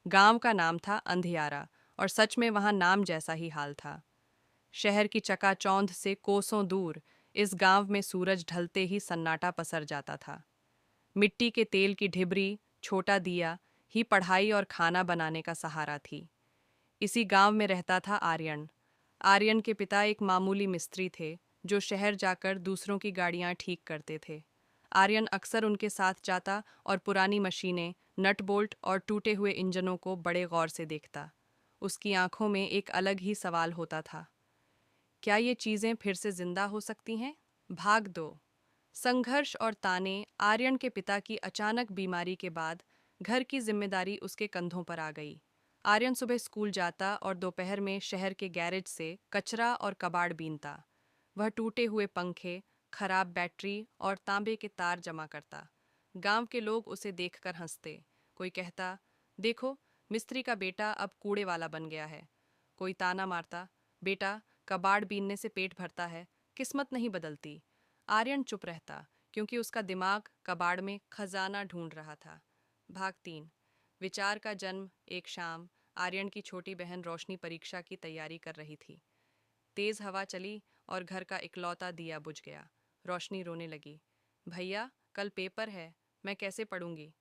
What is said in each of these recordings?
गांव का नाम था अंधियारा और सच में वहां नाम जैसा ही हाल था। शहर की चकाचौंध से कोसों दूर इस गांव में सूरज ढलते ही सन्नाटा पसर जाता था। मिट्टी के तेल की ढिबरी, छोटा दिया ही पढ़ाई और खाना बनाने का सहारा थी। इसी गांव में रहता था आर्यन। आर्यन के पिता एक मामूली मिस्त्री थे जो शहर जाकर दूसरों की गाड़ियां ठीक करते थे। आर्यन अक्सर उनके साथ जाता और पुरानी मशीनें, नट बोल्ट और टूटे हुए इंजनों को बड़े गौर से देखता। उसकी आंखों में एक अलग ही सवाल होता था, क्या ये चीजें फिर से जिंदा हो सकती हैं? भाग 2। संघर्ष और ताने। आर्यन के पिता की अचानक बीमारी के बाद घर की जिम्मेदारी उसके कंधों पर आ गई। आर्यन सुबह स्कूल जाता और दोपहर में शहर के गैरेज से कचरा और कबाड़ बीनता। वह टूटे हुए पंखे, खराब बैटरी और तांबे के तार जमा करता। गांव के लोग उसे देखकर हंसते। कोई कहता, देखो, मिस्त्री का बेटा अब कूड़े वाला बन गया है। कोई ताना मारता, बेटा, कबाड़ बीनने से पेट भरता है, किस्मत नहीं बदलती। आर्यन चुप रहता क्योंकि उसका दिमाग कबाड़ में खजाना ढूंढ रहा था। भाग 3। विचार का जन्म। एक शाम आर्यन की छोटी बहन रोशनी परीक्षा की तैयारी कर रही थी। तेज हवा चली और घर का इकलौता दिया बुझ गया। रोशनी रोने लगी। भैया, कल पेपर है, मैं कैसे पढ़ूंगी?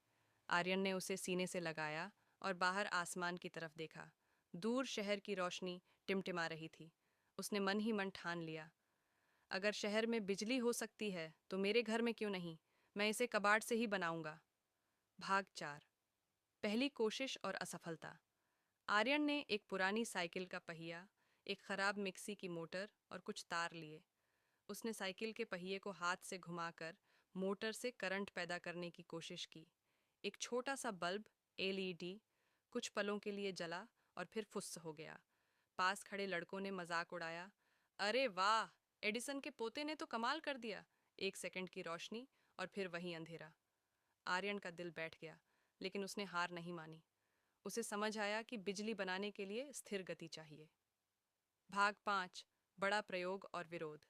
आर्यन ने उसे सीने से लगाया और बाहर आसमान की तरफ देखा। दूर शहर की रोशनी टिमटिमा रही थी। उसने मन ही मन ठान लिया, अगर शहर में बिजली हो सकती है तो मेरे घर में क्यों नहीं? मैं इसे कबाड़ से ही बनाऊंगा। भाग 4। पहली कोशिश और असफलता। आर्यन ने एक पुरानी साइकिल का पहिया, एक खराब मिक्सी की मोटर और कुछ तार लिए। उसने साइकिल के पहिए को हाथ से घुमाकर मोटर से करंट पैदा करने की कोशिश की। एक छोटा सा बल्ब, एलईडी, कुछ पलों के लिए जला और फिर फुस्स हो गया। पास खड़े लड़कों ने मजाक उड़ाया, अरे वाह, एडिसन के पोते ने तो कमाल कर दिया। 1 सेकंड की रोशनी और फिर वही अंधेरा। आर्यन का दिल बैठ गया, लेकिन उसने हार नहीं मानी। उसे समझ आया कि बिजली बनाने के लिए स्थिर गति चाहिए। भाग 5। बड़ा प्रयोग और विरोध।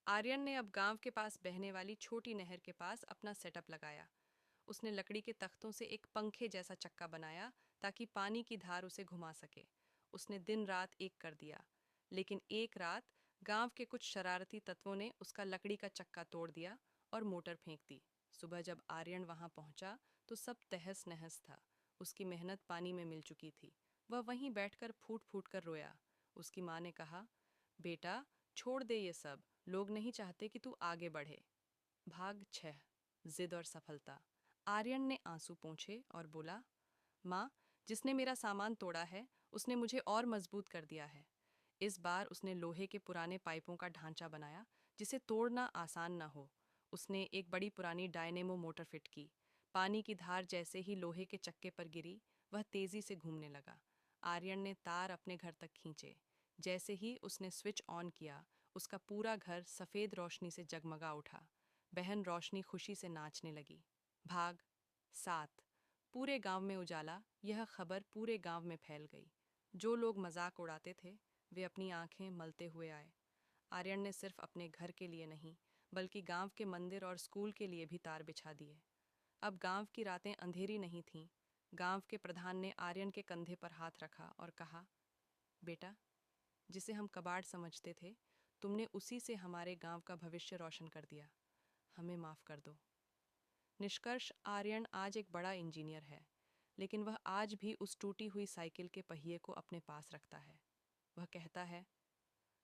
आर्यन ने अब गांव के पास बहने वाली छोटी नहर के पास अपना सेटअप लगाया। उसने लकड़ी के तख्तों से एक पंखे जैसा चक्का बनाया ताकि पानी की धार उसे घुमा सके। उसने दिन रात एक कर दिया, लेकिन एक रात गांव के कुछ शरारती तत्वों ने उसका लकड़ी का चक्का तोड़ दिया और मोटर फेंक दी। सुबह जब आर्यन वहां पहुंचा तो सब तहस नहस था। उसकी मेहनत पानी में मिल चुकी थी। वह वहीं बैठकर फूट फूट कर रोया। उसकी माँ ने कहा, बेटा, छोड़ दे ये सब, लोग नहीं चाहते कि तू आगे बढ़े। भाग 6। जिद और सफलता। आर्यन ने आंसू पोंछे और बोला, माँ, जिसने मेरा सामान तोड़ा है उसने मुझे और मजबूत कर दिया है। इस बार उसने लोहे के पुराने पाइपों का ढांचा बनाया जिसे तोड़ना आसान न हो। उसने एक बड़ी पुरानी डायनेमो मोटर फिट की। पानी की धार जैसे ही लोहे के चक्के पर गिरी, वह तेजी से घूमने लगा। आर्यन ने तार अपने घर तक खींचे। जैसे ही उसने स्विच ऑन किया, उसका पूरा घर सफ़ेद रोशनी से जगमगा उठा। बहन रोशनी खुशी से नाचने लगी। भाग 7। पूरे गांव में उजाला। यह खबर पूरे गांव में फैल गई। जो लोग मजाक उड़ाते थे वे अपनी आंखें मलते हुए आए। आर्यन ने सिर्फ अपने घर के लिए नहीं, बल्कि गांव के मंदिर और स्कूल के लिए भी तार बिछा दिए। अब गांव की रातें अंधेरी नहीं थीं। गांव के प्रधान ने आर्यन के कंधे पर हाथ रखा और कहा, बेटा, जिसे हम कबाड़ समझते थे, तुमने उसी से हमारे गांव का भविष्य रोशन कर दिया। हमें माफ कर दो। निष्कर्ष, आर्यन आज एक बड़ा इंजीनियर है, लेकिन वह आज भी उस टूटी हुई साइकिल के पहिए को अपने पास रखता है। वह कहता है,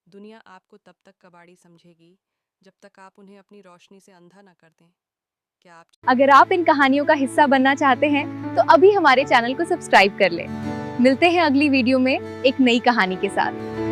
दुनिया आपको तब तक कबाड़ी समझेगी जब तक आप उन्हें अपनी रोशनी से अंधा न कर दें। क्या आप अगर आप इन कहानियों का हिस्सा बनना चाहते हैं तो अभी हमारे चैनल को सब्सक्राइब कर लें। मिलते हैं अगली वीडियो में एक नई कहानी के साथ।